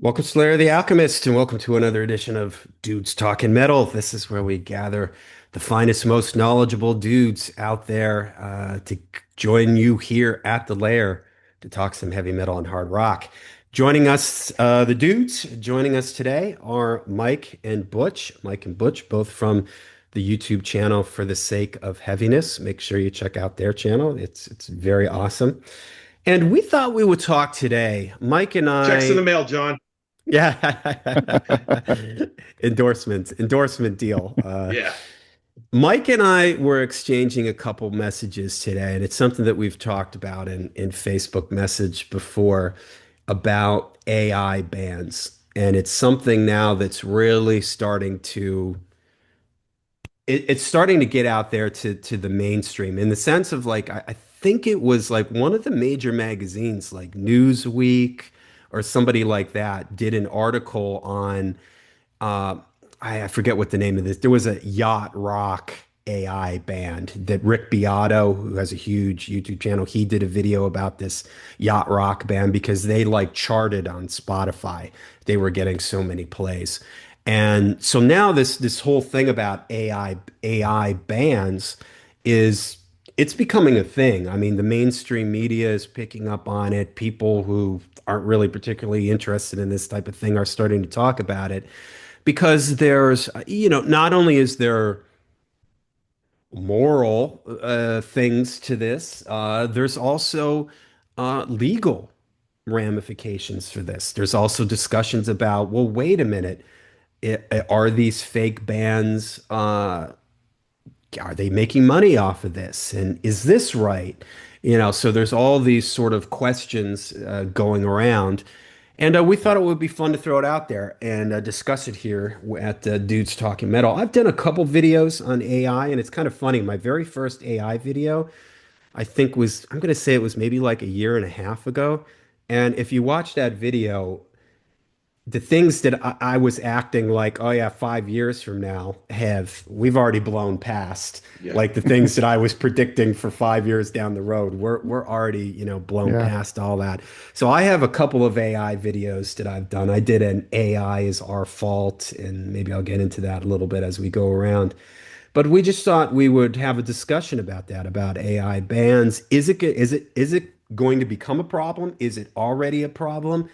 Welcome, Slayer the Alchemist, and welcome to another edition of Dudes Talking Metal. This is where we gather the finest, most knowledgeable dudes out there to join you here at the Lair to talk some heavy metal and hard rock. Joining us, the dudes joining us today are Mike and Butch. Mike and Butch, both from the YouTube channel For the Sake of Heaviness. Make sure you check out their channel. It's very awesome. And we thought we would talk today. Mike and Checks in the I. mail, John. Yeah. Endorsement deal. Yeah. Mike and I were exchanging a couple messages today, and it's something that we've talked about in Facebook message before about AI bans. And it's something now that's really it's starting to get out there to the mainstream in the sense of like I think it was like one of the major magazines like Newsweek or somebody like that did an article on uh, I forget what the name of this. There was a yacht rock AI band that Rick Beato, who has a huge YouTube channel, he did a video about this yacht rock band because they like charted on Spotify. They were getting so many plays. And so now this whole thing about AI bands is it's becoming a thing. I mean, the mainstream media is picking up on it. People who aren't really particularly interested in this type of thing are starting to talk about it because not only is there moral things to this, there's also legal ramifications for this. There's also discussions about, well, wait a minute, are these fake bans, are they making money off of this? And is this right? So there's all these sort of questions going around. And we thought it would be fun to throw it out there and discuss it here at Dudes Talking Metal. I've done a couple videos on AI, and it's kind of funny. My very first AI video, I think I'm going to say it was maybe like a year and a half ago. And if you watch that video, the things that I was acting like, oh yeah, 5 years from now we've already blown past. Yeah. Like the things that I was predicting for 5 years down the road, we're already, blown Yeah. past all that. So I have a couple of AI videos that I've done. I did an AI is our fault, and maybe I'll get into that a little bit as we go around. But we just thought we would have a discussion about that, about AI bans. Is it going to become a problem? Is it already a problem?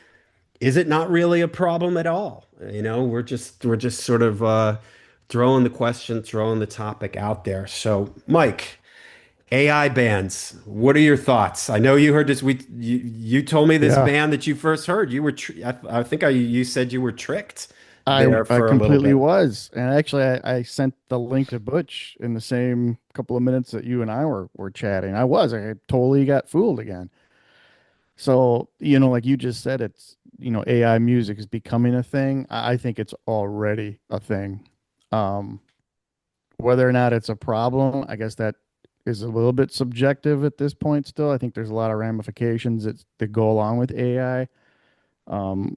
Is it not really a problem at all? We're just sort of throwing the question, throwing the topic out there. So, Mike, AI bans. What are your thoughts? I know you heard this. You told me this Yeah. ban that you first heard. I think you said you were tricked I there I for a little completely bit. was. And actually I sent the link to Butch in the same couple of minutes that you and I were chatting. I totally got fooled again. So, like you just said, AI music is becoming a thing. I think it's already a thing. Um, Whether or not it's a problem, I guess that is a little bit subjective at this point still. I think there's a lot of ramifications that go along with AI. Um,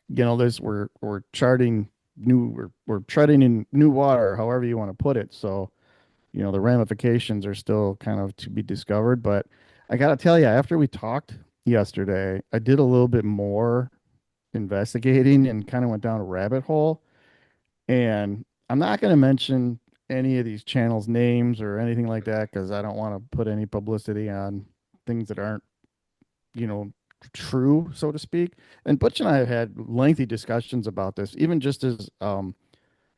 this we're charting we're treading in new water, however you want to put it. So, the ramifications are still kind of to be discovered. But I gotta tell you, after we talked yesterday, I did a little bit more investigating and kind of went down a rabbit hole. And I'm not gonna mention any of these channels' names or anything like that because I don't want to put any publicity on things that aren't you know, true, so to speak. And Butch and I have had lengthy discussions about this, even just as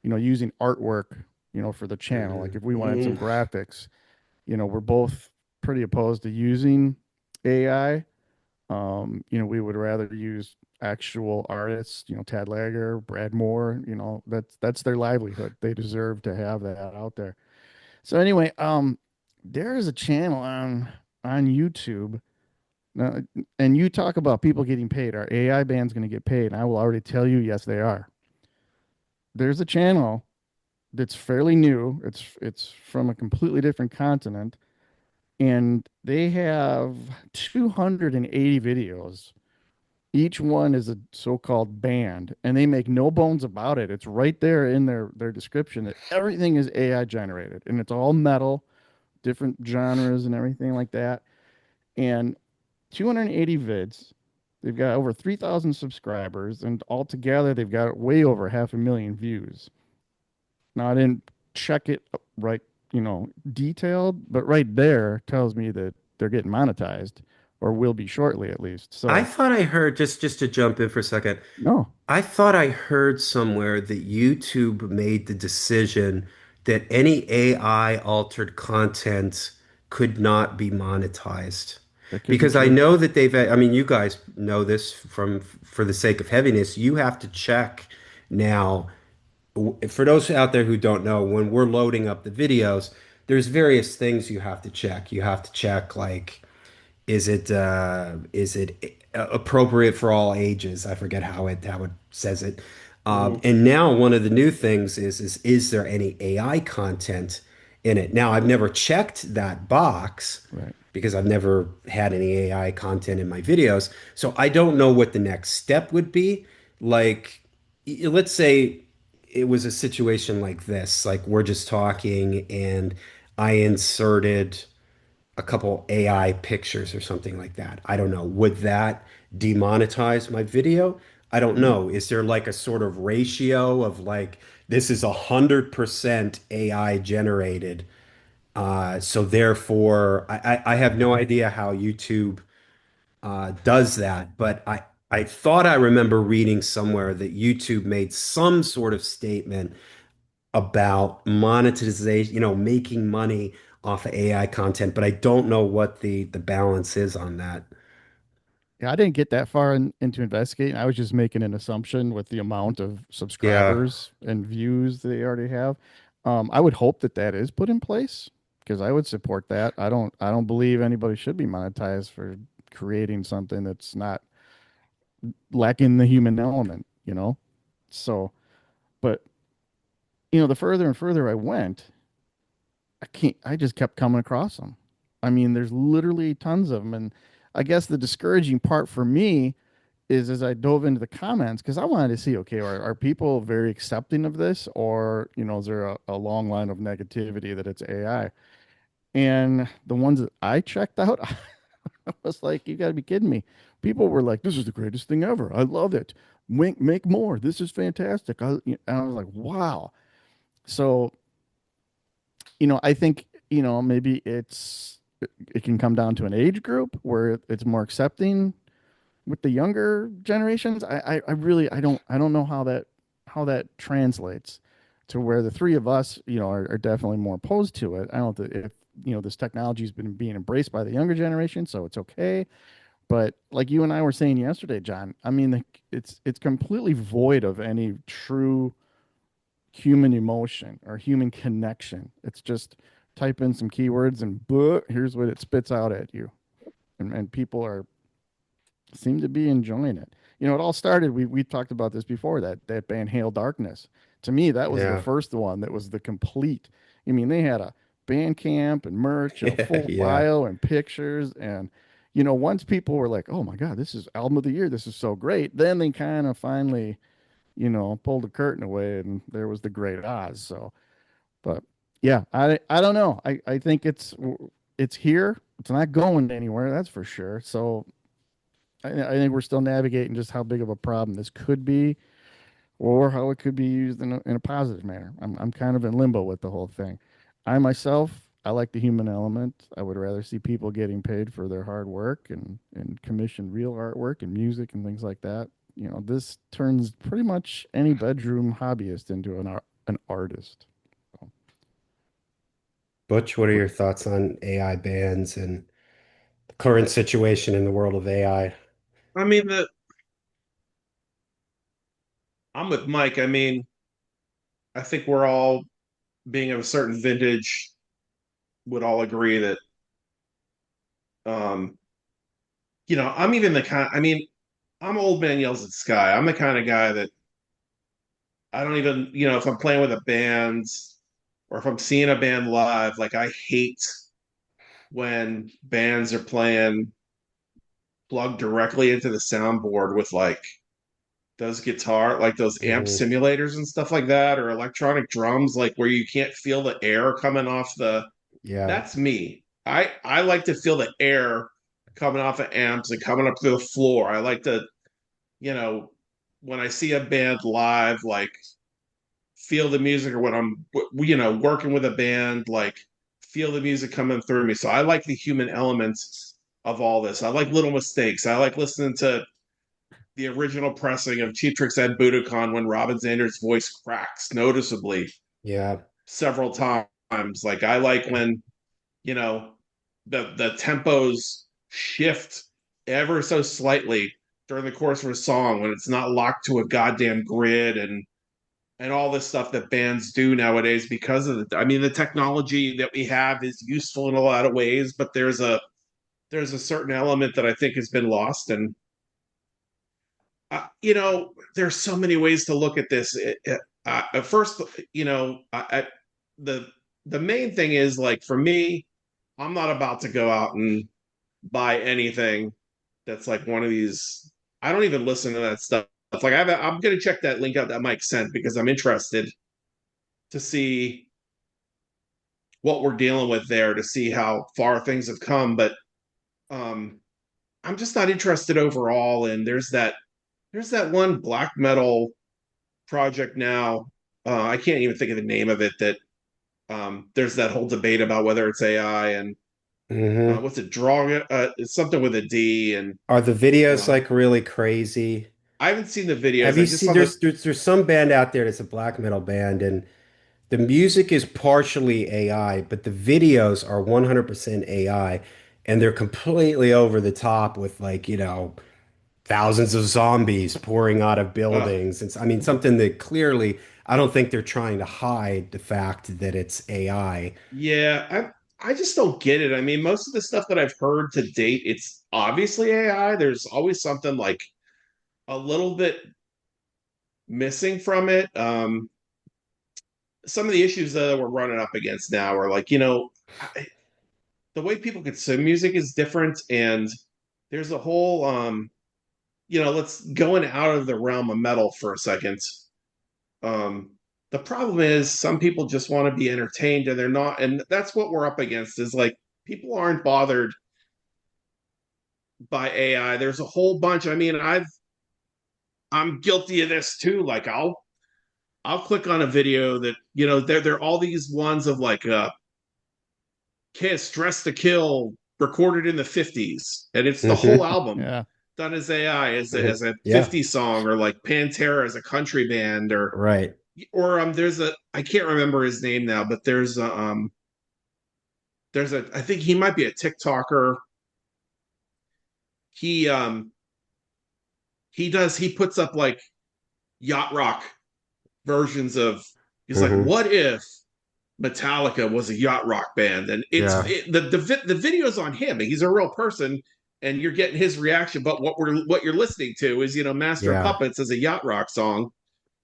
using artwork, for the channel. Like if we wanted some Mhm. graphics, we're both pretty opposed to using AI. We would rather use actual artists, Tad Lager, Brad Moore, that's their livelihood. They deserve to have that out there. So anyway, there is a channel on YouTube now, and you talk about people getting paid. Our AI band's going to get paid. And I will already tell you, yes, they are. There's a channel that's fairly new. It's from a completely different continent, and they have 280 videos. Each one is a so-called band, and they make no bones about it. It's right there in their description that everything is AI generated, and it's all metal, different genres and everything like that. And 280 vids. They've got over 3,000 subscribers, and altogether they've got way over 500,000 views. Now I didn't check it right, detailed, but right there tells me that they're getting monetized, or will be shortly at least. I So thought I heard, just to jump in for a second, no, I thought I heard somewhere that YouTube made the decision that any AI altered content could not be monetized. that could be Because I true. know that I mean, you guys know this for the sake of heaviness, you have to check now. For those out there who don't know, when we're loading up the videos, there's various things you have to check. You have to check like, is it appropriate for all ages? I forget how it says it. Hmm. And now one of the new things is there any AI content in it? Now I've never checked that box Right. because I've never had any AI content in my videos, so I don't know what the next step would be. Like, let's say it was a situation like this, like we're just talking and I inserted a couple AI pictures or something like that. I don't know. Would that demonetize my video? I don't Mm. know. Is there like a sort of ratio of like this is 100% AI generated? So therefore, I have no idea how YouTube does that, but I thought I remember reading somewhere that YouTube made some sort of statement about monetization, making money off of AI content, but I don't know what the balance is on that. Yeah, I didn't get that far into investigating. I was just making an assumption with the amount of Yeah, subscribers and views they already have. I would hope that that is put in place because I would support that. I don't believe anybody should be monetized for creating something that's not lacking the human element. So, but the further and further I went, I just kept coming across them. I mean, there's literally tons of them. And I guess the discouraging part for me is as I dove into the comments, because I wanted to see, okay, are people very accepting of this, or, is there a long line of negativity that it's AI? And the ones that I checked out, I was like, you got to be kidding me. People were like, this is the greatest thing ever. I love it. Make more. This is fantastic. And I was like, wow. So, I think, maybe it can come down to an age group where it's more accepting with the younger generations. I really I don't know how that translates to where the three of us, are definitely more opposed to it. I don't think if this technology has been being embraced by the younger generation, so it's okay. But like you and I were saying yesterday, John, I mean, it's completely void of any true human emotion or human connection. It's just type in some keywords and here's what it spits out at you. And people seem to be enjoying it. It all started. We talked about this before, that band Hail Darkness. To me, that was the yeah, first one that was the complete. I mean, they had a band camp and merch and a yeah, full yeah, bio and pictures. And once people were like, "Oh my God, this is album of the year. This is so great," then they kind of finally, pulled the curtain away, and there was the Great Oz. So, but yeah, I don't know. I think it's here. It's not going anywhere. That's for sure. So I think we're still navigating just how big of a problem this could be, or how it could be used in a positive manner. I'm kind of in limbo with the whole thing. I like the human element. I would rather see people getting paid for their hard work and commission real artwork and music and things like that. This turns pretty much any bedroom hobbyist into an artist. So, Butch, what are but your thoughts on AI bans and the current situation in the world of AI? I mean, I'm with Mike. I mean, I think we're all being of a certain vintage would all agree that, um, I'm even the kind. I mean, I'm old man yells at sky. I'm the kind of guy that I don't even, if I'm playing with a band or if I'm seeing a band live, like I hate when bands are playing plugged directly into the soundboard with like like those amp Hmm. simulators and stuff like that, or electronic drums, like where you can't feel the air coming off the. Yeah, That's me. I like to feel the air coming off of amps and coming up to the floor. I like to, you know, when I see a band live, like feel the music, or when I'm, working with a band, like feel the music coming through me. So I like the human elements of all this. I like little mistakes. I like listening to the original pressing of Cheap Tricks and Budokan when Robin Zander's voice cracks noticeably Yeah. several times. Like I like when, you know, the tempos shift ever so slightly during the course of a song when it's not locked to a goddamn grid and all this stuff that bands do nowadays because of the technology that we have is useful in a lot of ways, but there's a certain element that I think has been lost. And there's so many ways to look at this. At first, the the main thing is, like, for me, I'm not about to go out and buy anything that's like one of these. I don't even listen to that stuff. Like, I'm gonna check that link out that Mike sent because I'm interested to see what we're dealing with there, to see how far things have come. But um, I'm just not interested overall. And there's that one black metal project now. I can't even think of the name of it. That there's that whole debate about whether it's AI and Hmm. what's it, drawing it. It's something with a D. And Are the videos uh, like really crazy? I haven't seen the Have videos. I you just seen saw the. there's some band out there that's a black metal band and the music is partially AI, but the videos are 100% AI and they're completely over the top with like, thousands of zombies pouring out of Uh, buildings. I mean, something that clearly I don't think they're trying to hide the fact that it's AI. yeah, I just don't get it. I mean, most of the stuff that I've heard to date, it's obviously AI. There's always something like a little bit missing from it. Some of the issues that we're running up against now are like, the way people consume music is different, and there's a whole let's going out of the realm of metal for a second. um the problem is some people just want to be entertained, and they're not, and that's what we're up against, is like people aren't bothered by AI. There's a whole bunch. I mean, I'm guilty of this too. Like I'll click on a video that, there are all these ones of like Kiss, Dress to Kill, recorded in the 50s. And it's the whole Hmm. album Yeah. done as AI, as a Yeah, 50s song, or like Pantera as a country band, right. there's I can't remember his name now, but there's a I think he might be a TikToker. He he puts up like yacht rock versions of, he's like, Hmm. what if Metallica was a yacht rock band? And Yeah, the video's on him. He's a real person, and you're getting his reaction. But what you're listening to is, Master of yeah. Puppets as a yacht rock song,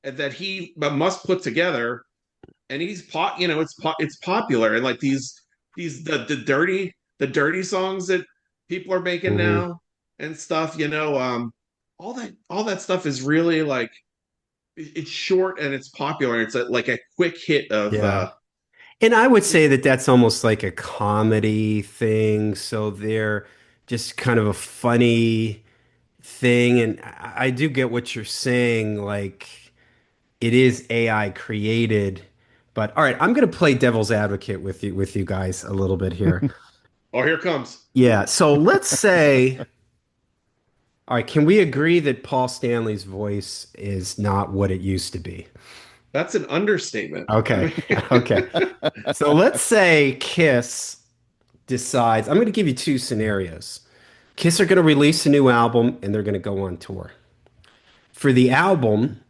and that he must put together. And it's popular, and like the dirty songs that people are making Hmm. now and stuff. All that stuff is really like, it's short and it's popular. And it's like a quick hit of Yeah. And I would you say that that's almost like a comedy thing. So they're just kind of a funny thing. And I do get what you're saying. Like it is AI created. But all right, I'm going to play devil's advocate with you guys a little bit here. Oh, here comes. Yeah. So let's say, all right, can we agree that Paul Stanley's voice is not what it used to be? That's an understatement. I Okay. mean, Okay. So let's say Kiss decides, I'm going to give you two scenarios. Kiss are going to release a new album and they're going to go on tour. For the album,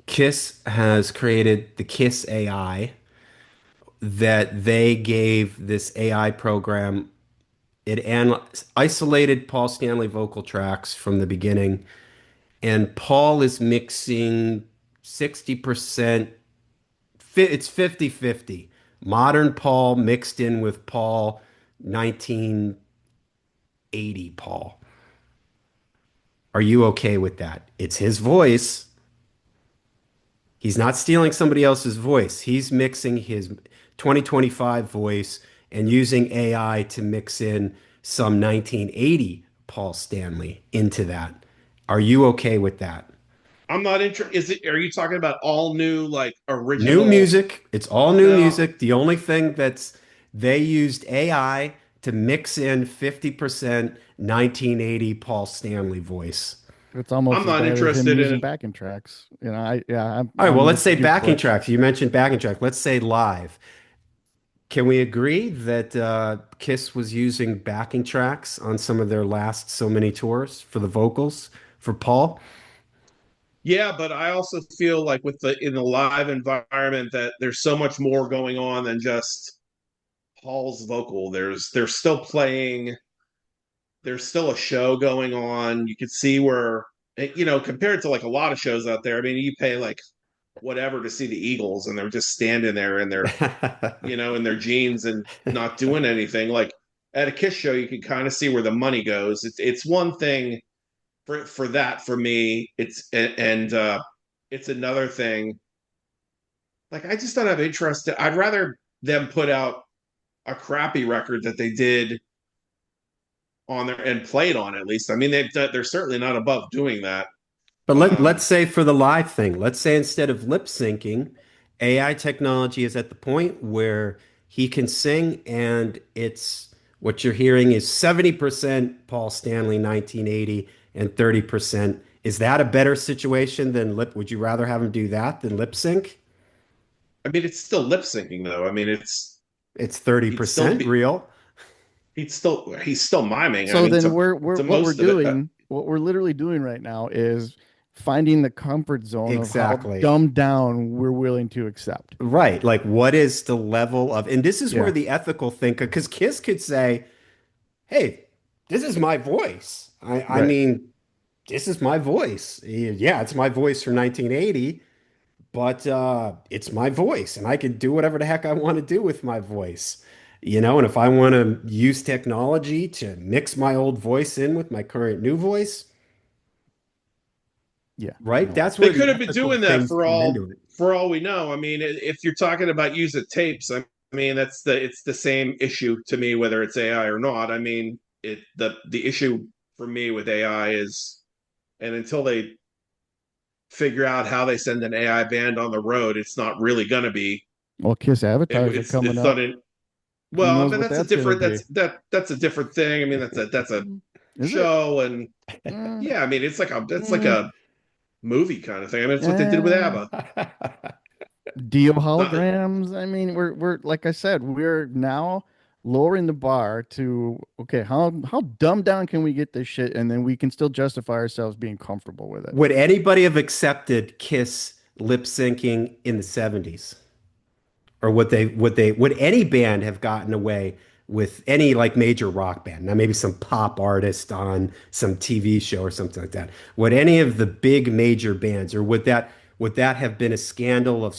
Kiss has created the Kiss AI that they gave this AI program. Isolated Paul Stanley vocal tracks from the beginning, and Paul is mixing 60%, it's 50-50. Modern Paul mixed in with Paul 1980 Paul. Are you okay with that? It's his voice. He's not stealing somebody else's voice. He's mixing his 2025 voice and using AI to mix in some 1980 Paul Stanley into that. Are you okay with that? I'm not interested. Is it? Are you talking about all new, like New original? music. It's all new No. music. The only thing that's they used AI to mix in 50% 1980 Paul Stanley voice. It's almost I'm as not bad as him interested using in. backing tracks. You know, I yeah, All right, well, I'm let's with say you, backing Butch. tracks. You mentioned backing track. Let's say live. Can we agree that Kiss was using backing tracks on some of their last so many tours for the vocals for Paul? Yeah, but I also feel like with the in the live environment that there's so much more going on than just Paul's vocal. They're still playing. There's still a show going on. You can see where compared to like a lot of shows out there. I mean, you pay like whatever to see the Eagles, and they're just standing there in their in their jeans and not doing anything. Like at a Kiss show, you can kind of see where the money goes. It's one thing for that for me. And it's another thing. Like I just don't have interest. I'd rather them put out a crappy record that they did on there and played on at least. I mean, they're certainly not above doing that. But let's Um, say for the live thing, let's say instead of lip syncing, AI technology is at the point where he can sing and it's what you're hearing is 70% Paul Stanley 1980 and 30%. Is that a better situation than lip? Would you rather have him do that than lip sync? I mean, it's still lip syncing though. I mean, It's he'd still 30% be real. he's still miming. I So mean, then to what we're most of it. doing, what we're literally doing right now is finding the comfort zone of how Exactly. dumbed down we're willing to accept. Right. Like, what is the level of, and this is where Yeah, the ethical thinker, because Kiss could say, hey, this is my voice. I right. mean, this is my voice. Yeah, it's my voice from 1980, but it's my voice, and I can do whatever the heck I want to do with my voice. And if I want to use technology to mix my old voice in with my current new voice, Yeah, right? no. That's They where could the have been ethical doing that things come into it. for all we know. I mean, if you're talking about using tapes, I mean it's the same issue to me whether it's AI or not. I mean, the issue for me with AI is, and until they figure out how they send an AI band on the road, it's not really going to be. Well, Kiss avatars are coming It's up. not in. Who Well, I knows mean what that's gonna be? that's a different thing. I mean that's a Is it? show, and Mm, yeah, I mean it's like mm, a movie kind of thing. I mean it's what they did with eh. ABBA. Dio Not holograms. I mean, we're like I said, we're now lowering the bar to okay, how dumbed down can we get this shit, and then we can still justify ourselves being comfortable with it. Would anybody have accepted Kiss lip syncing in the 70s? Or would any band have gotten away with any like major rock band? Now maybe some pop artist on some TV show or something like that. Would any of the big major bands or would that have been a scandal of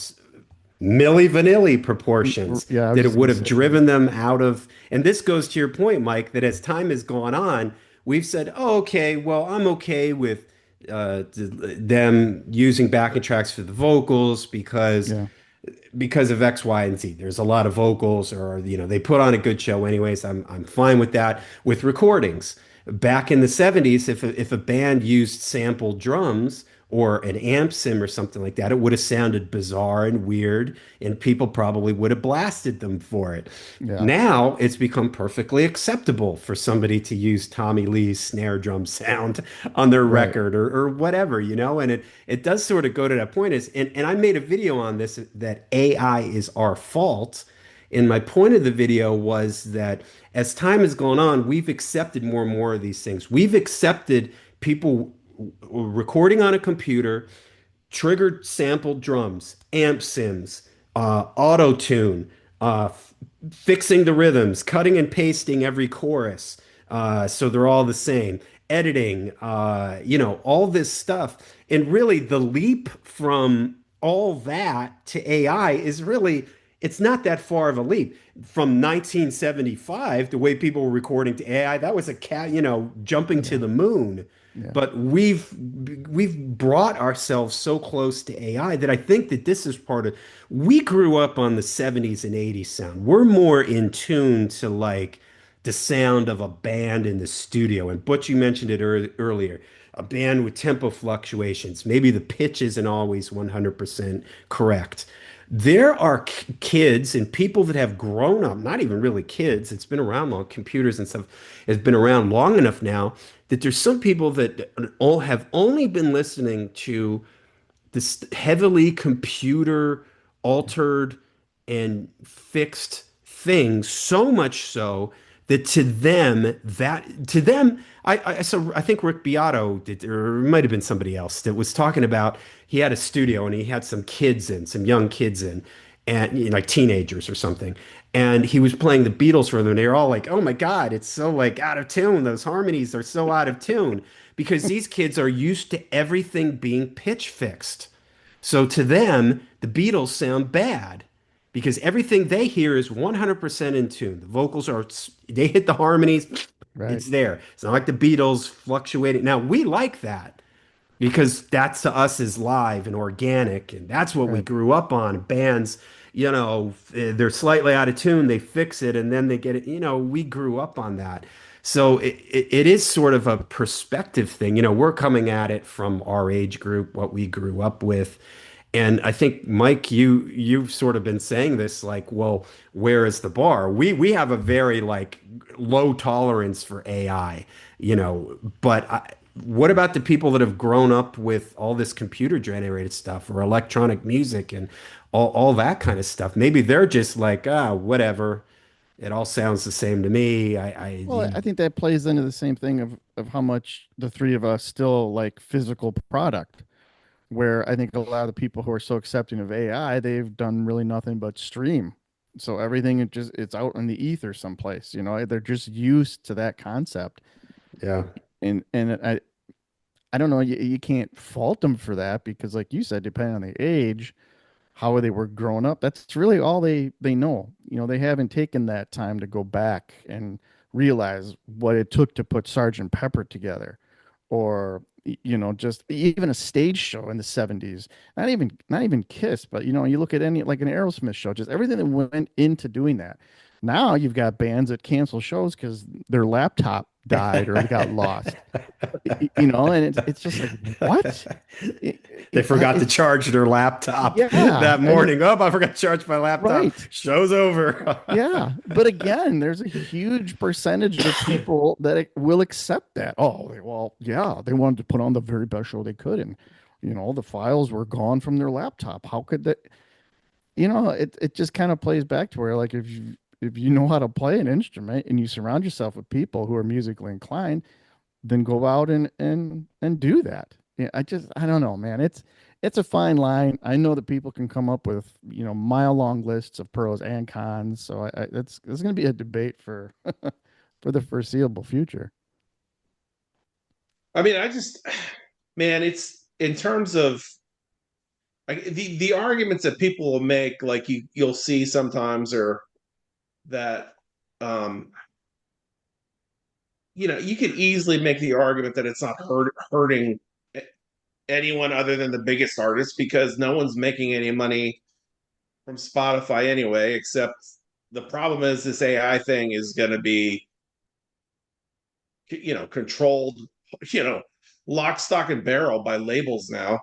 Milli Vanilli proportions Yeah, I was that it just would gonna have say that. driven them out of, and this goes to your point, Mike, that as time has gone on, we've said, oh, okay, well, I'm okay with them using backing tracks for the vocals Yeah, because of X, Y, and Z. There's a lot of vocals, or they put on a good show anyways. I'm fine with that. With recordings, back in the 70s, if a band used sampled drums or an amp sim or something like that, it would have sounded bizarre and weird, and people probably would have blasted them for it. yeah, Now it's become perfectly acceptable for somebody to use Tommy Lee's snare drum sound on their right. record or whatever, and it does sort of go to that point is, and I made a video on this that AI is our fault. And my point of the video was that as time has gone on, we've accepted more and more of these things. We've accepted people recording on a computer, triggered sampled drums, amp sims, auto tune, fixing the rhythms, cutting and pasting every chorus so they're all the same, editing, all this stuff. And really, the leap from all that to AI is really, it's not that far of a leap. From 1975, the way people were recording to AI, that was a cat, jumping to Yeah, the moon. yeah. But we've brought ourselves so close to AI that I think that this is part of we grew up on the 70s and 80s sound. We're more in tune to like the sound of a band in the studio. And Butch, you mentioned it earlier, a band with tempo fluctuations. Maybe the pitch isn't always 100% correct. There are kids and people that have grown up, not even really kids, it's been around long, computers and stuff has been around long enough now that there's some people that all have only been listening to this heavily computer altered and fixed thing, so much so that to them I think Rick Beato did, or it might have been somebody else that was talking about he had a studio and he had some kids in, some young kids in, and you know, like teenagers or something, and he was playing the Beatles for them and they were all like, oh my God, it's so like out of tune, those harmonies are so out of tune, because these kids are used to everything being pitch fixed. So to them, the Beatles sound bad because everything they hear is 100% in tune. The vocals are, they hit the harmonies, Right. it's there. It's not like the Beatles fluctuating. Now, we like that because that's to us is live and organic, and that's what we Right. grew up on. Bands, you know, they're slightly out of tune, they fix it, and then they get it. You know, we grew up on that. So it is sort of a perspective thing. You know, we're coming at it from our age group, what we grew up with. And I think, Mike, you've sort of been saying this, like, well, where is the bar? We have a very like low tolerance for AI, you know, but what about the people that have grown up with all this computer generated stuff or electronic music and all that kind of stuff? Maybe they're just like, ah, whatever. It all sounds the same to me. Well, I think that plays into the same thing of how much the three of us still like physical product. Where I think a lot of the people who are so accepting of AI, they've done really nothing but stream. So everything it's out in the ether someplace, you know, they're just used to that concept. yeah, And I don't know, you can't fault them for that because like you said, depending on the age, how they were growing up, that's really all they know. You know, they haven't taken that time to go back and realize what it took to put Sergeant Pepper together or you know just even a stage show in the 70s, not even Kiss, but you know you look at any like an Aerosmith show, just everything that went into doing that. Now you've got bands that cancel shows because their laptop died or they got lost. You know, and it's just like what. they forgot to It's charge their laptop yeah, that and it morning. Oh, I forgot to charge my laptop. right. Show's over. Yeah, but again, there's a huge percentage of people that will accept that. Oh, well, yeah, they wanted to put on the very best show they could, and you know, the files were gone from their laptop. How could that? You know, it just kind of plays back to where, like, if you know how to play an instrument and you surround yourself with people who are musically inclined, then go out and do that. Yeah, I don't know, man. It's a fine line. I know that people can come up with mile long lists of pros and cons. So it's going to be a debate for for the foreseeable future. I mean, I just, man, it's in terms of like the arguments that people will make, like you'll see sometimes, are that um, you could easily make the argument that it's not hurting anyone other than the biggest artists because no one's making any money from Spotify anyway, except the problem is this AI thing is going to be, controlled, you know, lock, stock, and barrel by labels now.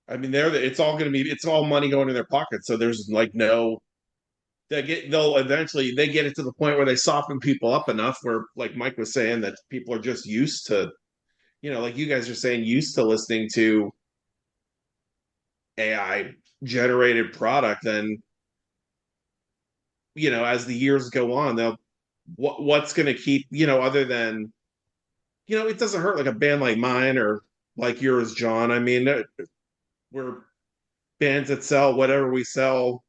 I mean, it's all going to be, it's all money going in their pockets. So there's like no, they'll eventually they get it to the point where they soften people up enough where, like Mike was saying, that people are just used to, like you guys are saying, used to listening to AI generated product. Then, as the years go on, they'll what's going to keep, other than, it doesn't hurt like a band like mine or like yours, John. I mean, we're bands that sell whatever we sell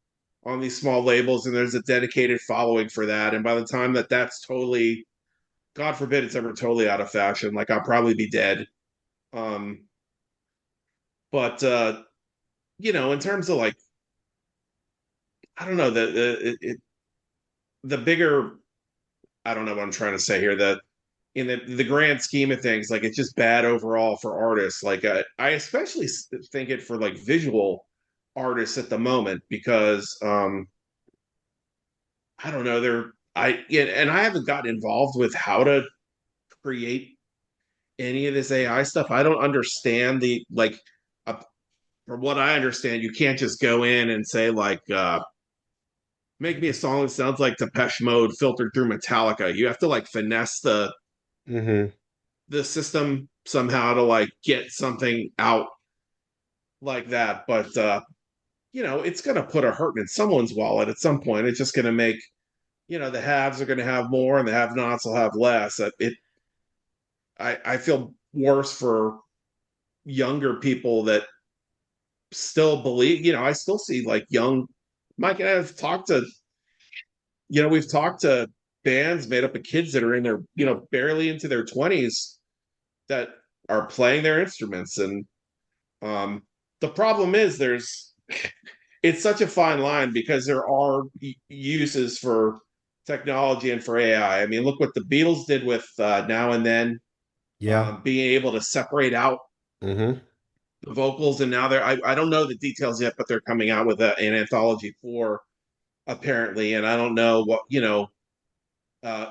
on these small labels, and there's a dedicated following for that. And by the time that's totally, God forbid, it's ever totally out of fashion, like I'll probably be dead. Um, but in terms of like, I don't know, the bigger, I don't know what I'm trying to say here. That in the grand scheme of things, like it's just bad overall for artists. Like I especially think it for like visual artists at the moment because I don't know, and I haven't gotten involved with how to create any of this AI stuff. I don't understand the like. Uh, from what I understand, you can't just go in and say like, make me a song that sounds like Depeche Mode filtered through Metallica. You have to like finesse Hmm. the system somehow to like get something out like that. But it's going to put a hurt in someone's wallet at some point. It's just going to make the haves are going to have more and the have-nots will have less. I feel worse for younger people that still believe. I still see like young Mike and I have talked to. We've talked to bands made up of kids that are in their barely into their 20s that are playing their instruments, and um, the problem is there's it's such a fine line because there are uses for technology and for AI. I mean, look what the Beatles did with Now and Then, Yeah. being able to separate out Hmm. the vocals, and now I don't know the details yet, but they're coming out with an anthology for apparently, and I don't know what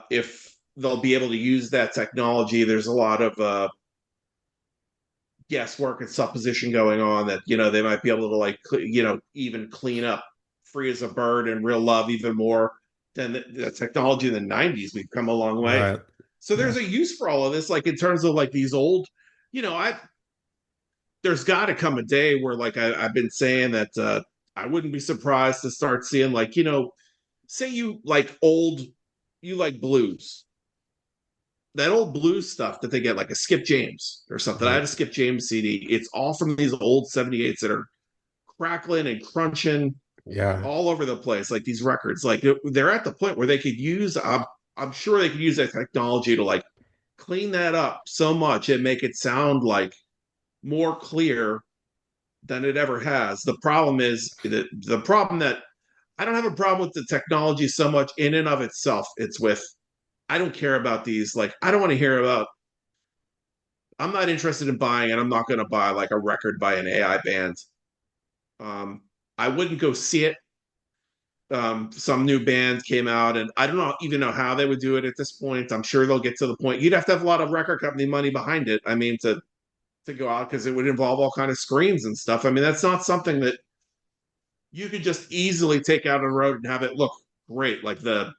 if they'll be able to use that technology. There's a lot of guesswork and supposition going on that they might be able to like even clean up Free as a Bird and Real Love even more than the technology in the 90s. We've come a long way. Right. So Yeah. there's a use for all of this, like in terms of like these old, I there's got to come a day where like I've been saying that I wouldn't be surprised to start seeing like say you like blues, that old blues stuff that they get, like a Skip James or something. I Right. had a Skip James CD. It's all from these old 78s that are crackling and crunching Yeah. all over the place, like these records. Like they're at the point where they could use, I'm sure they could use that technology to like clean that up so much and make it sound like more clear than it ever has. The problem is the problem that I don't have a problem with the technology so much in and of itself. It's with I don't care about these. Like I don't want to hear about I'm not interested in buying and I'm not going to buy like a record by an AI band. Um, I wouldn't go see it. Some new band came out, and I don't know even know how they would do it at this point. I'm sure they'll get to the point. You'd have to have a lot of record company money behind it. I mean, to go out because it would involve all kind of screens and stuff. I mean, that's not something that you could just easily take out on the road and have it look great. Like the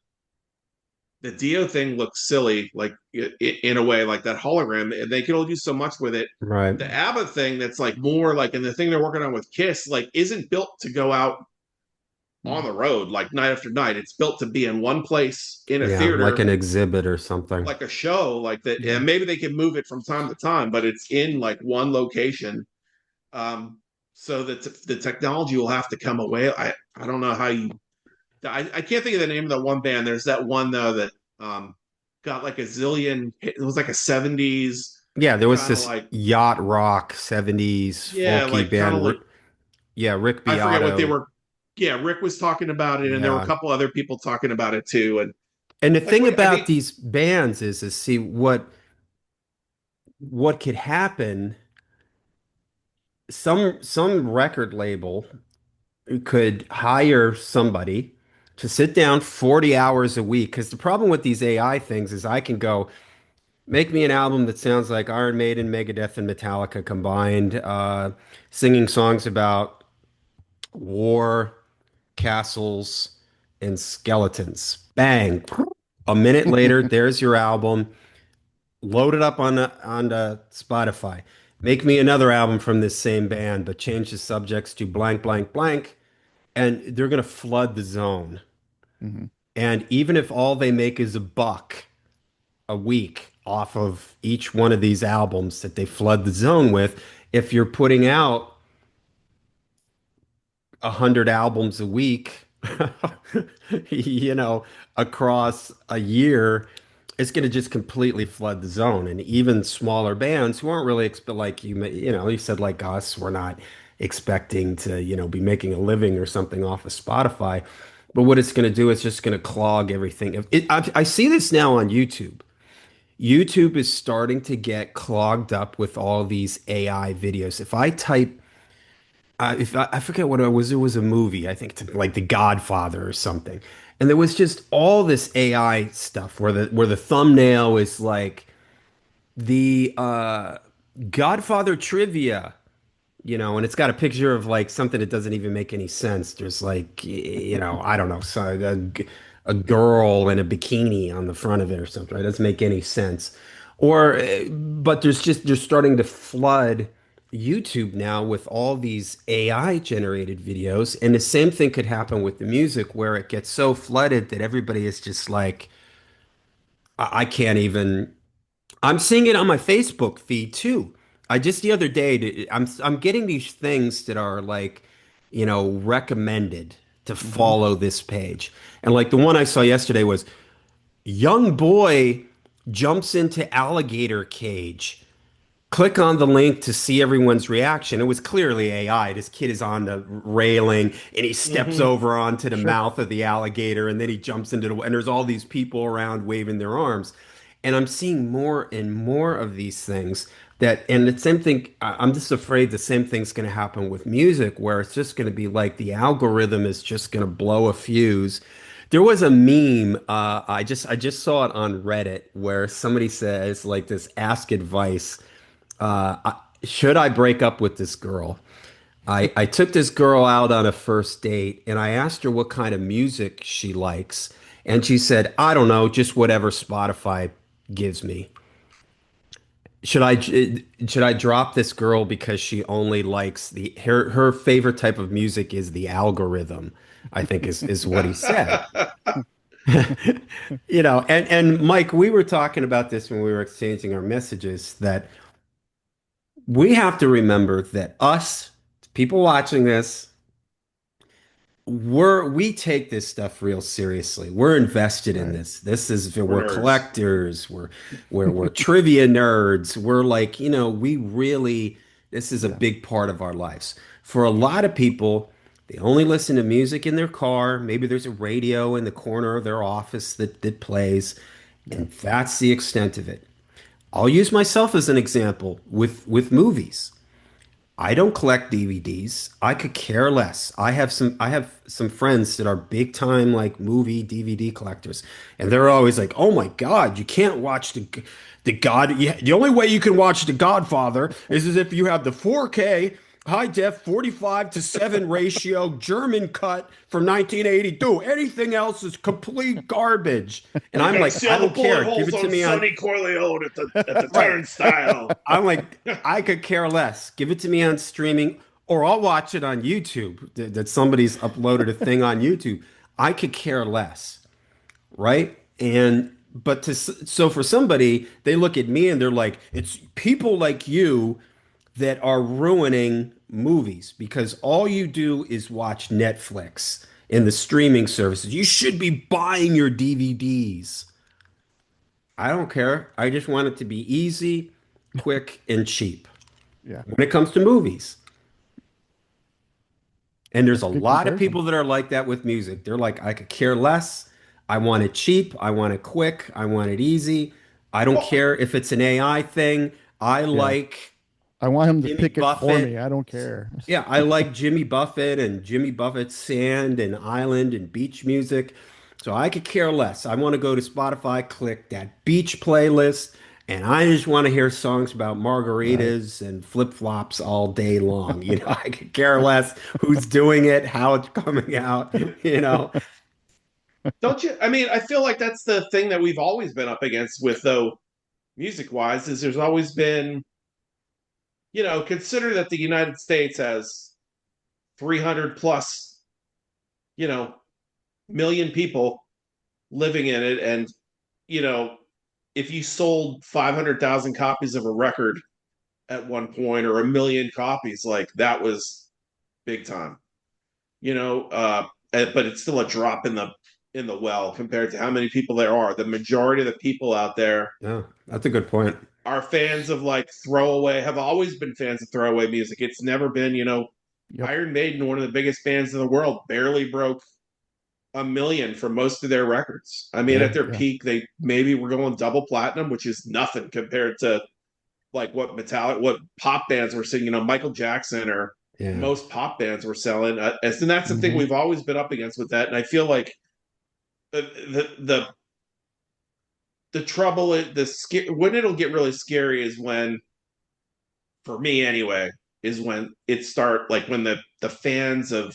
Dio thing looks silly, like in a way, like that hologram, and they can only do so much with it. Right. The ABBA thing, that's like more like, and the thing they're working on with Kiss, like, isn't built to go out on Mm. the road like night after night. It's built to be in one place in a Yeah. Like theater, an exhibit or something. like a show, like that. Yeah. And maybe they can move it from time to time, but it's in like one location. Um, so that the technology will have to come away. I don't know how you I can't think of the name of the one band. There's that one though that got like a zillion. It was like a 70s Yeah, there was kind of this like yacht rock 70s yeah, folky like kind of band. like Yeah, Rick I forget what they Beato. were. Yeah, Rick was talking about it, and there were a Yeah. couple other people talking about it too. And And the like, thing what I about mean, these bands is see what could happen. Some record label could hire somebody to sit down 40 hours a week. Because the problem with these AI things is I can go, make me an album that sounds like Iron Maiden, Megadeth, and Metallica combined, singing songs about war, castles, and skeletons. Bang. A minute later, there's your album. Load it up on the Spotify. Make me another album from this same band, but change the subjects to blank, blank, blank, and they're gonna flood the zone. Mhm. And even if all they make is $1 a week off of each one of these albums that they flood the zone with, if you're putting out 100 albums a week, you know, across a year, it's going to just completely flood the zone. And even smaller bands who aren't really like you said like us, we're not expecting to, be making a living or something off of Spotify. But what it's going to do is just going to clog everything. I see this now on YouTube. YouTube is starting to get clogged up with all these AI videos. If I type if I forget what it was a movie, I think it's like The Godfather or something. And there was just all this AI stuff where the thumbnail is like the Godfather trivia, and it's got a picture of like something that doesn't even make any sense. There's like, I don't know, so a girl in a bikini on the front of it or something. Right? It doesn't make any sense. But they're starting to flood YouTube now with all these AI generated videos. And the same thing could happen with the music where it gets so flooded that everybody is just like, I can't even. I'm seeing it on my Facebook feed too. I just the other day, I'm getting these things that are like, recommended to Hmm. follow this page. And like the one I saw yesterday was young boy jumps into alligator cage. Click on the link to see everyone's reaction. It was clearly AI. This kid is on the railing and he steps Hmm. over onto the Sure. mouth of the alligator and then he jumps into and there's all these people around waving their arms. And I'm seeing more and more of these things and the same thing, I'm just afraid the same thing's going to happen with music where it's just going to be like the algorithm is just going to blow a fuse. There was a meme, I just saw it on Reddit where somebody says like this ask advice should I break up with this girl? I took this girl out on a first date and I asked her what kind of music she likes. And she said, I don't know, just whatever Spotify gives me. Should I drop this girl because she only likes her favorite type of music is the algorithm, I think is what he said. And Mike, we were talking about this when we were exchanging our messages that we have to remember that us, people watching this, we take this stuff real seriously. We're invested in Right. this. This is We're we're nerds. collectors. We're trivia nerds. We're like, we really this is a Yeah. big part of our lives. For a lot of people, they only listen to music in their car. Maybe there's a radio in the corner of their office that plays, Yeah. and that's the extent of it. I'll use myself as an example with movies. I don't collect DVDs. I could care less. I have some friends that are big time like movie DVD collectors, and they're always like, "Oh my God, you can't watch the only way you can watch The Godfather is as if you have the 4K high def 45:7 ratio German cut from 1982. Anything else is complete garbage." And You I'm got to like, see "I all the don't care. bullet Give holes it to on me on Sonny Corleone at the right." turnstile. I'm like, I could care less. Give it to me on streaming, or I'll watch it on YouTube. That somebody's uploaded a thing on YouTube. I could care less, right? So for somebody, they look at me and they're like, it's people like you that are ruining movies because all you do is watch Netflix and the streaming services. You should be buying your DVDs. I don't care. I just want it to be easy, quick, and cheap Yeah. when it comes to movies. And there's That's a a good lot of comparison. people that are like that with music. They're like, I could care less. I want it cheap. I want it quick. I want it easy. I don't Well, care if it's an AI thing. I Yeah. like I want him to Jimmy pick it for me. Buffett. I don't care. Yeah, I like Jimmy Buffett and Jimmy Buffett's sand and island and beach music. So I could care less. I want to go to Spotify, click that beach playlist, and I just want to hear songs about Right. margaritas and flip-flops all day long. I could care less who's doing it, how it's coming out, you know. don't you? I mean, I feel like that's the thing that we've always been up against with, though, music wise, is there's always been, consider that the United States has 300 plus, you know, million people living in it. And, you know, if you sold 500,000 copies of a record at one point or a million copies, like that was big time, but it's still a drop in the well compared to how many people there are. The majority of the people out there Yeah, that's a good point. are fans of like throwaway, have always been fans of throwaway music. It's never been, Yep. Iron Maiden, one of the biggest bands in the world, barely broke a million for most of their records. I mean, Yeah, at their Yeah. peak, they maybe were going double platinum, which is nothing compared to like what pop bands were seeing. Michael Jackson or yeah. most pop bands were selling. And that's the thing Hmm. we've always been up against with that. And I feel like the trouble, when it'll get really scary is when, for me anyway, is when it start like when the fans of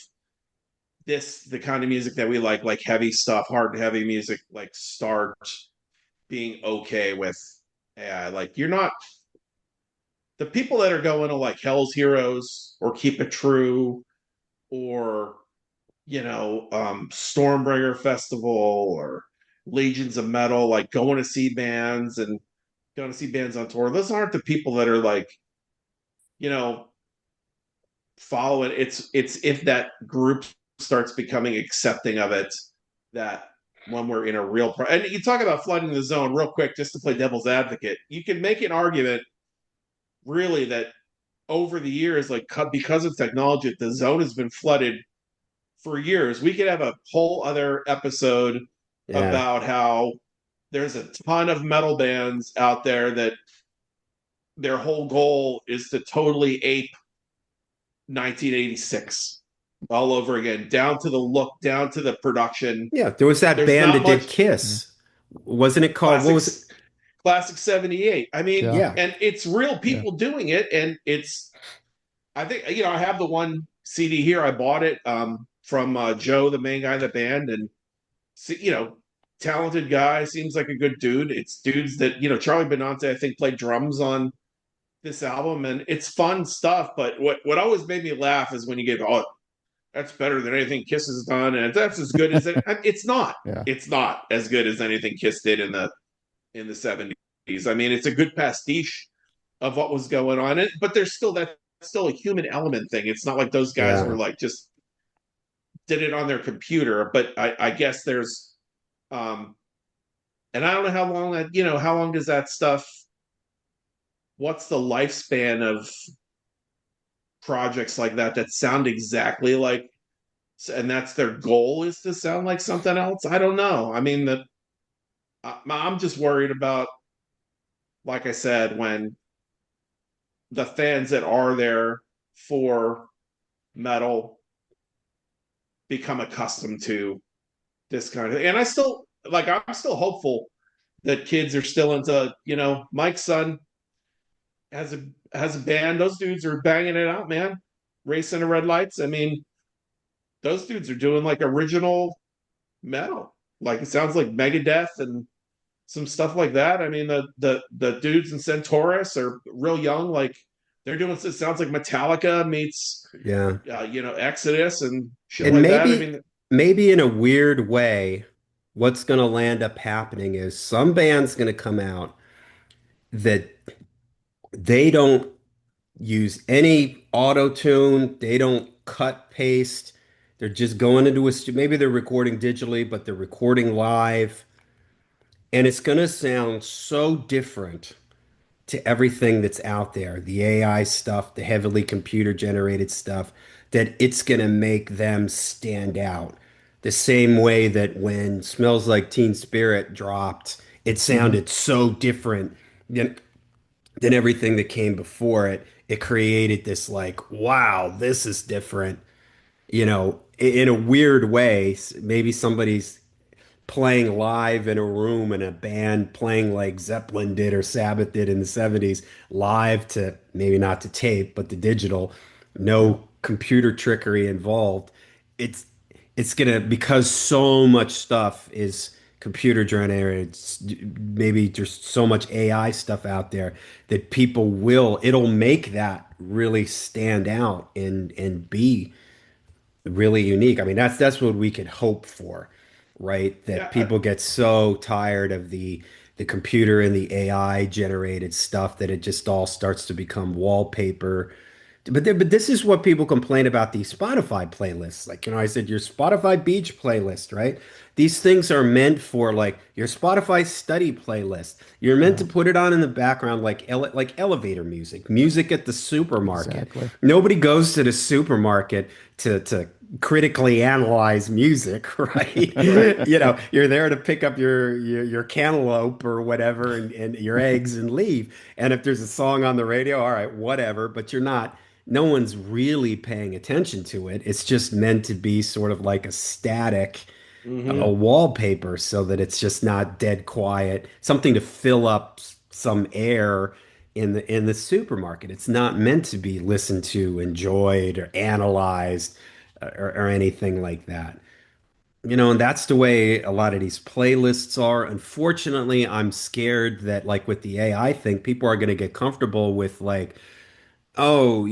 the kind of music that we like heavy stuff, hard and heavy music, like start being okay with AI. Like you're not the people that are going to like Hell's Heroes or Keep It True or Stormbringer Festival or Legions of Metal, like going to see bands on tour. Those aren't the people that are like, you know, following. It's if that group starts becoming accepting of it, that when we're in a and you talk about flooding the zone real quick, just to play devil's advocate, you can make an argument really that over the years, like because of technology, the zone has been flooded for years. We could have a whole other episode Yeah. about how there's a ton of metal bands out there that their whole goal is to totally ape 1986 all over again, down to the look, down to the production. Yeah. There was that There's band not that did much Yeah. Kiss. Wasn't it called, what was it? classics, classic 78. I mean, Yeah. Yeah. and it's real Yeah. people doing it. And I think, I have the one CD here. I bought it from Joe, the main guy in the band. And, talented guy, seems like a good dude. It's dudes that, Charlie Benante, I think, played drums on this album. And it's fun stuff. But what always made me laugh is when you get, oh, that's better than anything Kiss has done, and that's as good as it. It's not. Yeah. It's not as good as anything Kiss did in the 70s. I mean, it's a good pastiche of what was going on, but there's still a human element thing. It's not like those guys were Yeah. like just did it on their computer. But I guess there's, um, and I don't know how long how long does that stuff? What's the lifespan of projects like that sound exactly like, and that's their goal, is to sound like something else? I don't know. I mean, I'm just worried about, like I said, when the fans that are there for metal become accustomed to this kind of thing. And I'm still hopeful that kids are still into, Mike's son has a band. Those dudes are banging it out, man. Racing the red lights. I mean, those dudes are doing like original metal. Like it sounds like Megadeth and some stuff like that. I mean, the dudes in Centaurus are real young. Like they're doing, it sounds like Metallica meets Yeah. Exodus and shit And like that. I maybe, mean, maybe in a weird way, what's going to land up happening is some band's going to come out that they don't use any auto tune, they don't cut paste. They're just going into maybe they're recording digitally, but they're recording live. And it's going to sound so different to everything that's out there, the AI stuff, the heavily computer generated stuff, that it's going to make them stand out. The same way that when Smells Like Teen Spirit dropped, it Hmm. sounded so different than, than everything that came before it. It created this like, wow, this is different. In a weird way, maybe somebody's playing live in a room in a band playing like Zeppelin did or Sabbath did in the 70s, live to maybe not to tape, but to digital, Yeah. no computer trickery involved. It's it's gonna, because so much stuff is computer generated, maybe there's so much AI stuff out there that it'll make that really stand out and be really unique. I mean, that's what we could hope for, right? That yeah, people get so tired of the computer and the AI generated stuff that it just all starts to become wallpaper. But this is what people complain about these Spotify playlists. Like, I said, your Spotify beach playlist, right? These things are meant for like your Spotify study playlist. You're meant Yeah. to put it on in the background like elevator music, music at the supermarket. Exactly. Nobody goes to the supermarket to critically analyze music, right? right. You're there to pick up your cantaloupe or whatever and your eggs and leave. And if there's a song on the radio, all right, whatever, but you're not, no one's really paying attention to it. It's just meant to be sort of like a static. a Hmm. wallpaper so that it's just not dead quiet, something to fill up some air in the supermarket. It's not meant to be listened to, enjoyed, or analyzed, or anything like that. And that's the way a lot of these playlists are. Unfortunately, I'm scared that, like with the AI thing, people are going to get comfortable with, like, oh,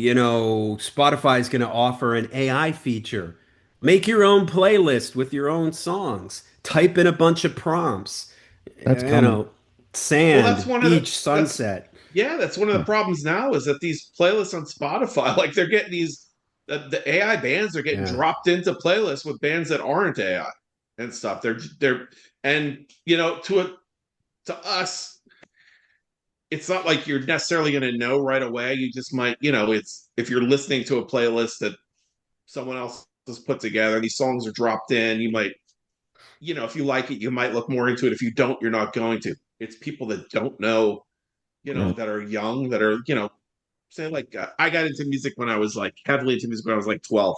Spotify is going to offer an AI feature. Make your own playlist with your own songs. Type in a bunch of prompts. That's You coming. know, Well, that's sand, one of the beach, that's sunset. yeah, that's one of the Yeah, problems now is that these playlists on Spotify, like they're getting the AI bands are getting Yeah. dropped into playlists with bands that aren't AI and stuff. They're and to us, it's not like you're necessarily going to know right away. You just might, it's if you're listening to a playlist that someone else has put together, these songs are dropped in, you might, if you like it, you might look more into it. If you don't, you're not going to. It's people that don't know, right. that are young, that are, say like I got into music when I was like heavily into music when I was like 12.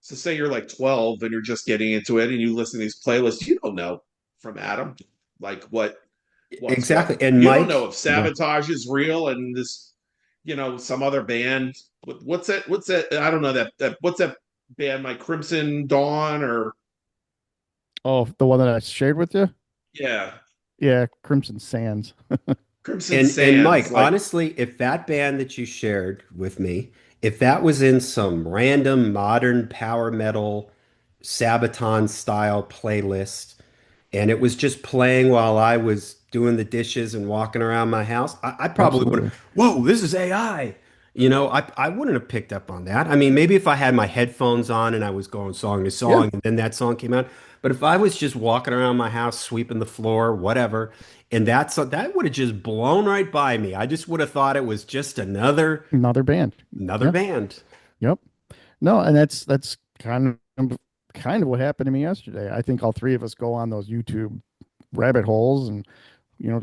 So say you're like 12 and you're just getting into it and you listen to these playlists, you don't know from Adam like what's Exactly. what. And You don't know Mike, if Yeah. Sabotage is real and this, some other band. What's that? What's that? I don't know that what's that band? My Crimson Dawn or Oh, the one that I shared with you? yeah, Yeah, Crimson Sands. Crimson and Sands. Mike, Like honestly, if that band that you shared with me, if that was in some random modern power metal Sabaton style playlist, and it was just playing while I was doing the dishes and walking around my house, I probably would Absolutely. have, whoa, this is AI. I wouldn't have picked up on that. I mean, maybe if I had my headphones on and I was going song to Yeah. song and then that song came out. But if I was just walking around my house, sweeping the floor, whatever, and that would have just blown right by me. I just would have thought it was just Another band. another Yeah. band. Yep. No, and that's kind of what happened to me yesterday. I think all three of us go on those YouTube rabbit holes and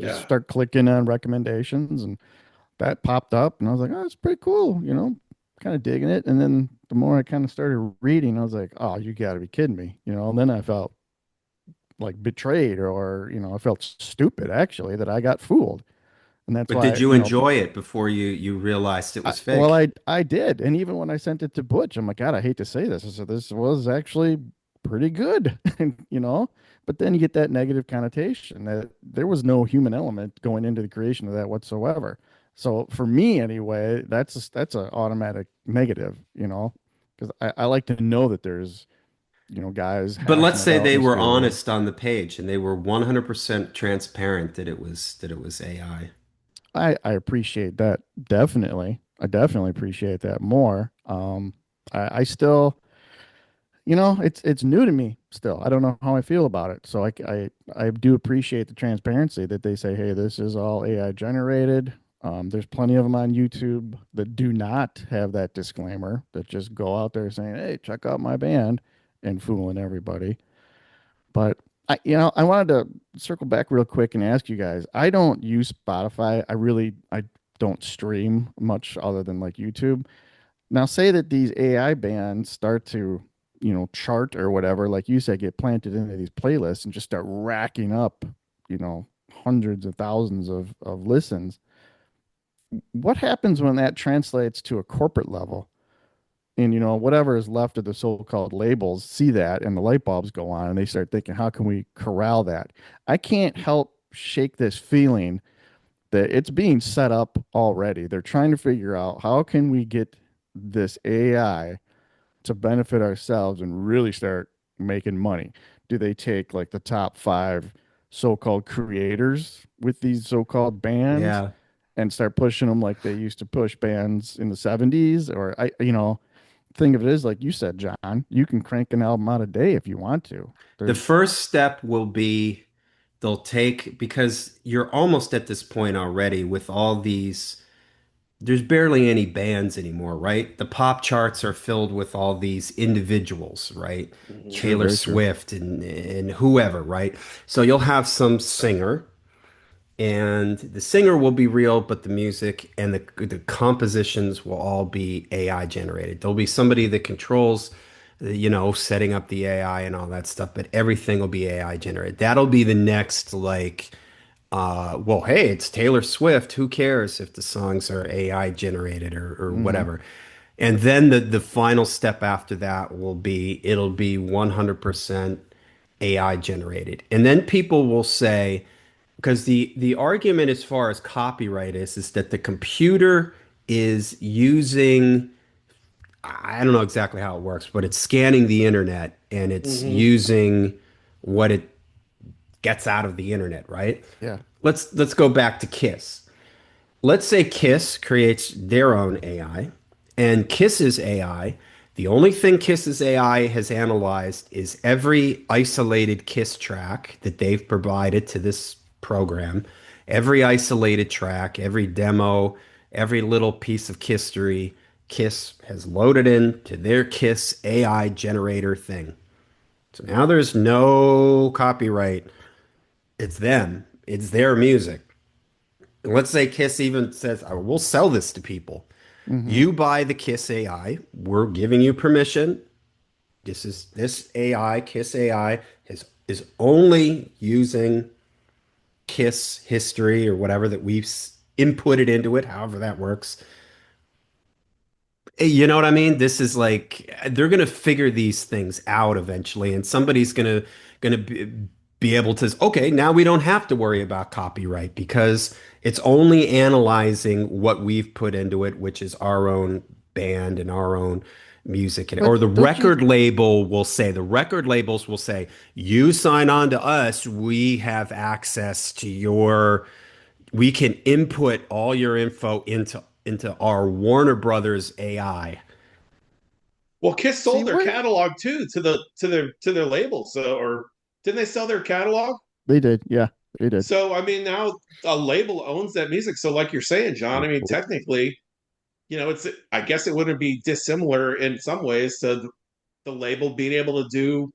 just yeah, start clicking on recommendations, and that popped up, and I was like, oh, it's pretty cool, kind of digging it. And then the more I kind of started reading, I was like, oh, you got to be kidding me, and then I felt like betrayed, or I felt stupid actually that I got fooled. And that's But did why, you enjoy it before you realized it was well, fake? I did. And even when I sent it to Butch, I'm like, God, I hate to say this. I said, this was actually pretty good, but then you get that negative connotation that there was no human element going into the creation of that whatsoever. So for me anyway, that's an automatic negative, because I like to know that there's, guys But let's hashing it say out in they the were studio. honest on the page and they were 100% transparent that it was AI. I appreciate that. Definitely. I definitely appreciate that more. I still, it's new to me still. I don't know how I feel about it. So I do appreciate the transparency that they say, hey, this is all AI generated. There's plenty of them on YouTube that do not have that disclaimer, that just go out there saying, hey, check out my band, and fooling everybody. But I wanted to circle back real quick and ask you guys. I don't use Spotify. I don't stream much other than like YouTube. Now, say that these AI bands start to, chart or whatever, like you said, get planted into these playlists and just start racking up, hundreds of thousands of listens. What happens when that translates to a corporate level? And, whatever is left of the so-called labels see that and the light bulbs go on and they start thinking, how can we corral that? I can't help shake this feeling that it's being set up already. They're trying to figure out how can we get this AI to benefit ourselves and really start making money. Do they take like the top five so-called creators with these so-called bands Yeah. and start pushing them like they used to push bands in the 70s? Or thing of it is, like you said, John, you can crank an album out a day if you want to. The There's first step will be they'll take, because you're almost at this point already with all these, there's barely any bands anymore, right? The pop charts are filled with all these individuals, right? mhm. true, Taylor very true. Swift and whoever, right? So you'll have some singer, and the singer will be real, but the music and the compositions will all be AI generated. There'll be somebody that controls setting up the AI and all that stuff, but everything will be AI generated. That'll be the next, like, well, hey, it's Taylor Swift. Who cares if the songs are AI generated or Hmm. whatever? And then the final step after that will be it'll be 100% AI generated. And then people will say, because the argument as far as copyright is that the computer is using, I don't know exactly how it works, but it's scanning the internet and it's Hmm. using what it gets out of the internet, right? Yeah. Let's go back to Kiss. Let's say Kiss creates their own AI, and Kiss's AI, the only thing Kiss's AI has analyzed is every isolated Kiss track that they've provided to this program, every isolated track, every demo, every little piece of history Kiss has loaded into their Kiss AI generator thing. So now there's no copyright. It's them. It's their music. Let's say Kiss even says, "Oh, we'll sell this to people. Hmm. You buy the Kiss AI. We're giving you permission. This AI, Kiss AI, is only using Kiss history or whatever that we've inputted into it, however that works. You know what I mean? This is like they're gonna figure these things out eventually, and somebody's gonna be able to, okay, now we don't have to worry about copyright because it's only analyzing what we've put into it, which is our own band and our own music. And But or don't you the record labels will say, you sign on to us, we have access to your we can input all your info into our Warner Brothers AI. Well, Kiss see sold their where catalog too to their label. So, or didn't they sell their catalog? they did? Yeah, they did. So, I mean, now a label owns that music. So, like you're saying, John, I mean, technically, it's I guess it wouldn't be dissimilar in some ways to the label being able to do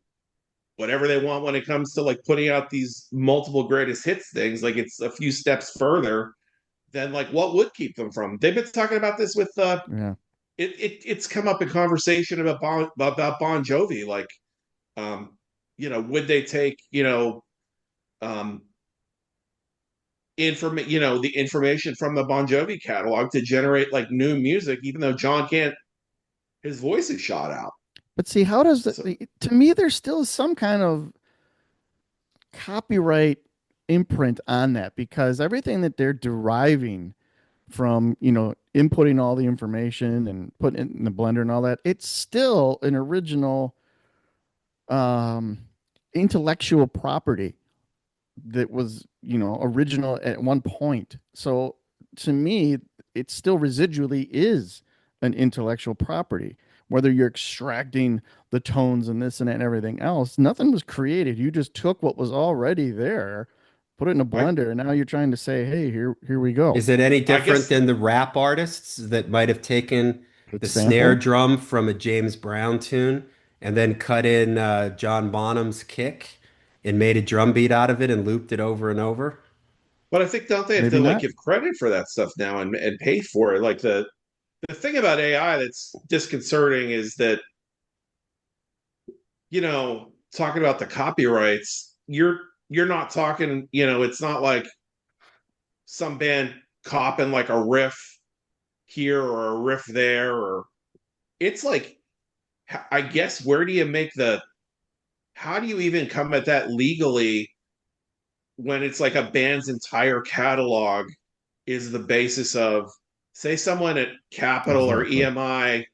whatever they want when it comes to like putting out these multiple greatest hits things. Like it's a few steps further than like what would keep them from. They've been talking about this with Yeah. it's come up in conversation about Bon Jovi. Like, would they take um the information from the Bon Jovi catalog to generate like new music, even though John can't, his voice is shot out. But see, how does So to me, there's still some kind of copyright imprint on that because everything that they're deriving from, inputting all the information and putting it in the blender and all that, it's still an original um, intellectual property that was, original at one point. So to me, it still residually is an intellectual property. Whether you're extracting the tones and this and that and everything else, nothing was created. You just took what was already there, put it in a I blender, and now you're trying to say, "Hey, here we go." Is it any I different guess, than the rap artists that might have taken Hit the snare sample, drum from a James Brown tune and then cut in John Bonham's kick and made a drum beat out of it and looped it over and over? but I think don't they have maybe to like not. give credit for that stuff now and pay for it? Like the thing about AI that's disconcerting is that talking about the copyrights, you're not talking, it's not like some band copying like a riff here or a riff there, or it's like, I guess, where do you make how do you even come at that legally when it's like a band's entire catalog is the basis of, say, someone at Capitol or Exactly. EMI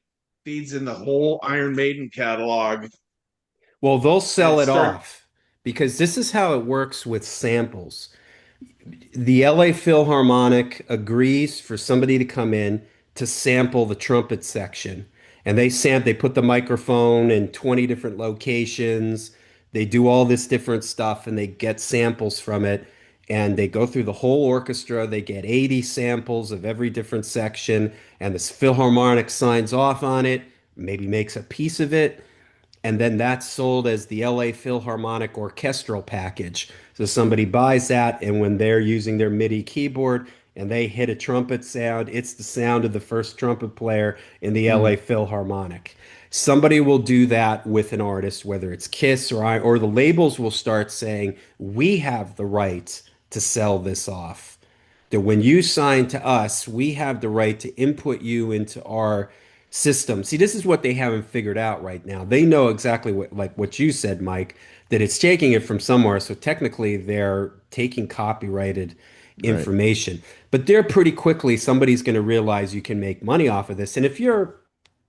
feeds in the whole Iron Maiden catalog Well, they'll and sell it start. off because this is how it works with samples. The LA Philharmonic agrees for somebody to come in to sample the trumpet section. And they put the microphone in 20 different locations. They do all this different stuff and they get samples from it. And they go through the whole orchestra. They get 80 samples of every different section. And this Philharmonic signs off on it, maybe makes a piece of it, and then that's sold as the LA Philharmonic orchestral package. So somebody buys that, and when they're using their MIDI keyboard, and they hit a trumpet sound, it's the sound of the first trumpet player in the Mm, LA Philharmonic. Somebody will do that with an artist, whether it's Kiss or the labels will start saying, we have the right to sell this off. That when you sign to us, we have the right to input you into our system. See, this is what they haven't figured out right now. They know exactly what, like what you said, Mike, that it's taking it from somewhere. So technically, they're taking copyrighted right. information. But they're pretty quickly, somebody's going to realize you can make money off of this. And if you're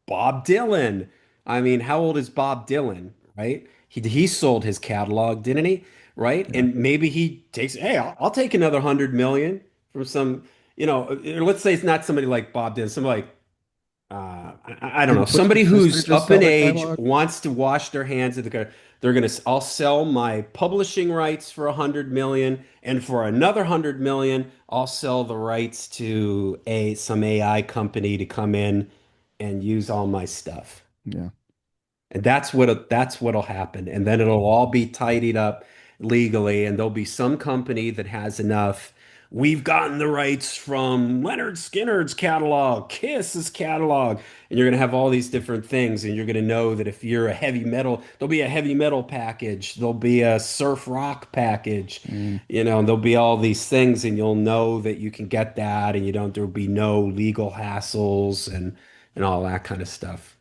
Bob Dylan, I mean, how old is Bob Dylan, right? He sold his catalog, didn't he? Right? Yeah. And maybe he takes, hey, I'll take another 100 million from some, let's say it's not somebody like Bob Dylan, somebody like I don't know, Didn't somebody Twisted Sister who's just up sell in their age catalog? wants to wash their hands of the. They're gonna. I'll sell my publishing rights for 100 million, and for another 100 million, I'll sell the rights to a some AI company to come in and use all my stuff. Yeah. And that's what'll happen. And then it'll all be tidied up legally, and there'll be some company that has enough. We've gotten the rights from Leonard Skinner's catalog, Kiss's catalog, and you're gonna have all these different things, and you're gonna know that if you're a heavy metal, there'll be a heavy metal package, there'll be a surf rock package, Mm, there'll be all these things, and you'll know that you can get that, and you don't, there'll be no legal hassles and all that kind of stuff.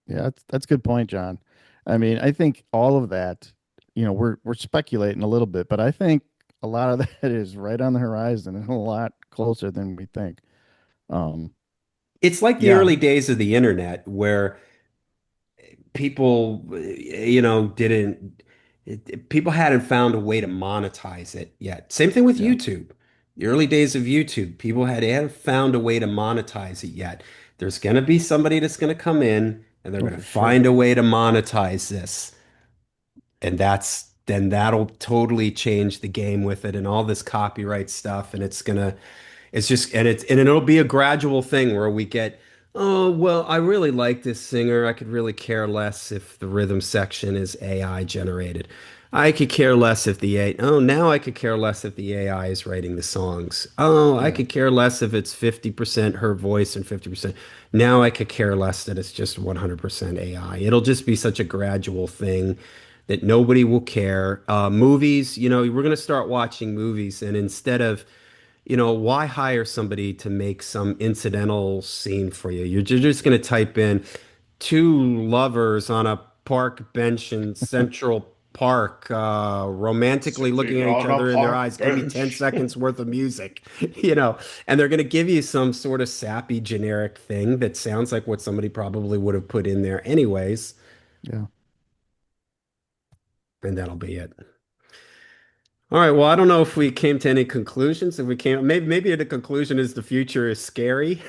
yeah, that's a good point, John. I mean, I think all of that, we're speculating a little bit, but I think a lot of that is right on the horizon and a lot closer than we think. Um, It's like the yeah, early days of the internet where people, didn't, people hadn't found a way to monetize it yet. Same thing with yeah. YouTube. The early days of YouTube, they hadn't found a way to monetize it yet. There's going to be somebody that's going to come in and they're Oh, going to for sure. find a way to monetize this. And then that'll totally change the game with it and all this copyright stuff. And it's just and it'll be a gradual thing where we get, oh, well, I really like this singer. I could really care less if the rhythm section is AI generated. I could care less if now I could care less if the AI is writing the songs. Oh, I Yeah. could care less if it's 50% her voice and 50%. Now I could care less that it's just 100% AI. It'll just be such a gradual thing that nobody will care. Movies, we're going to start watching movies, and instead of why hire somebody to make some incidental scene for you? You're just going to type in two lovers on a park bench in Central Park, romantically looking Sitting at each on a other in their park eyes. Give me 10 bench. seconds worth of music, and they're going to give you some sort of sappy generic thing that sounds like what somebody probably would have put in there anyways, Yeah. and that'll be it. All right. Well, I don't know if we came to any conclusions. If we came, maybe the conclusion is the future is scary.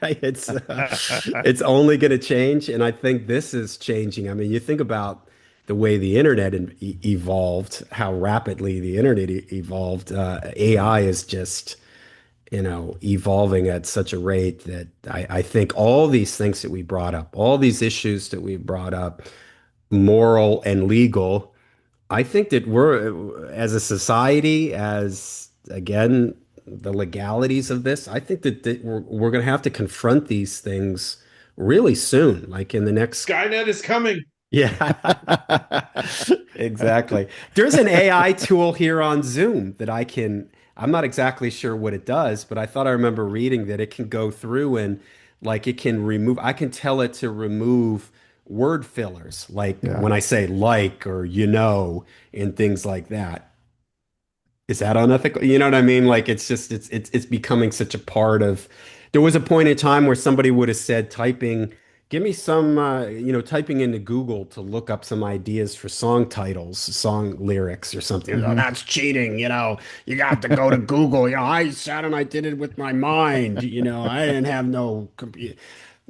It's only going to change, and I think this is changing. I mean, you think about the way the internet evolved, how rapidly the internet evolved. AI is just evolving at such a rate that I think all these things that we brought up, all these issues that we brought up, moral and legal. I think that we're, as a society, as again, the legalities of this, I think that we're going to have to confront these things really soon, like in the next. Skynet is coming. Yeah, exactly. There's an AI tool here on Zoom that I'm not exactly sure what it does, but I thought I remember reading that it can go through and like it can remove, I can tell it to remove word fillers, like Yeah. when I say like or and things like that. Is that unethical? You know what I mean? Like it's just it's becoming such a part of. There was a point in time where somebody would have said give me some typing into Google to look up some ideas for song titles, song lyrics or something. Oh, Hmm. that's cheating, You got to go to Google. I sat and I did it with my mind, I didn't have no computer.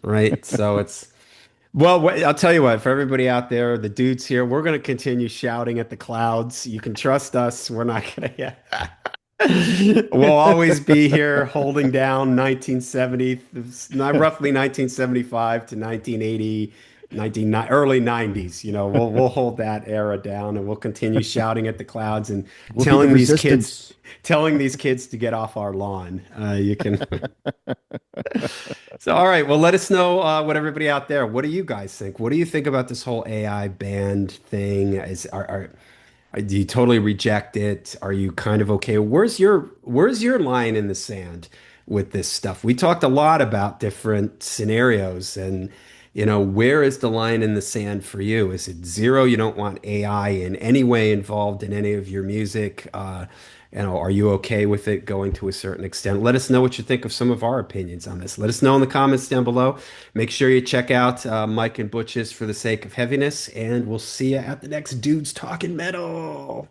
Right? So it's well, I'll tell you what, for everybody out there, the dudes here, we're going to continue shouting at the clouds. You can trust us. We're not going to. We'll always be here holding down 1970, roughly 1975 to 1980, early 90s. We'll hold that era down and we'll continue shouting at the clouds and We'll be the telling these kids resistance. telling these kids to get off our lawn. You can So, all right. Well, let us know what everybody out there. What do you guys think? What do you think about this whole AI band thing? Do you totally reject it? Are you kind of okay? Where's your line in the sand with this stuff? We talked a lot about different scenarios, and where is the line in the sand for you? Is it zero? You don't want AI in any way involved in any of your music? Are you okay with it going to a certain extent? Let us know what you think of some of our opinions on this. Let us know in the comments down below. Make sure you check out Mike and Butch's For the Sake of Heaviness, and we'll see you at the next Dudes Talking Metal.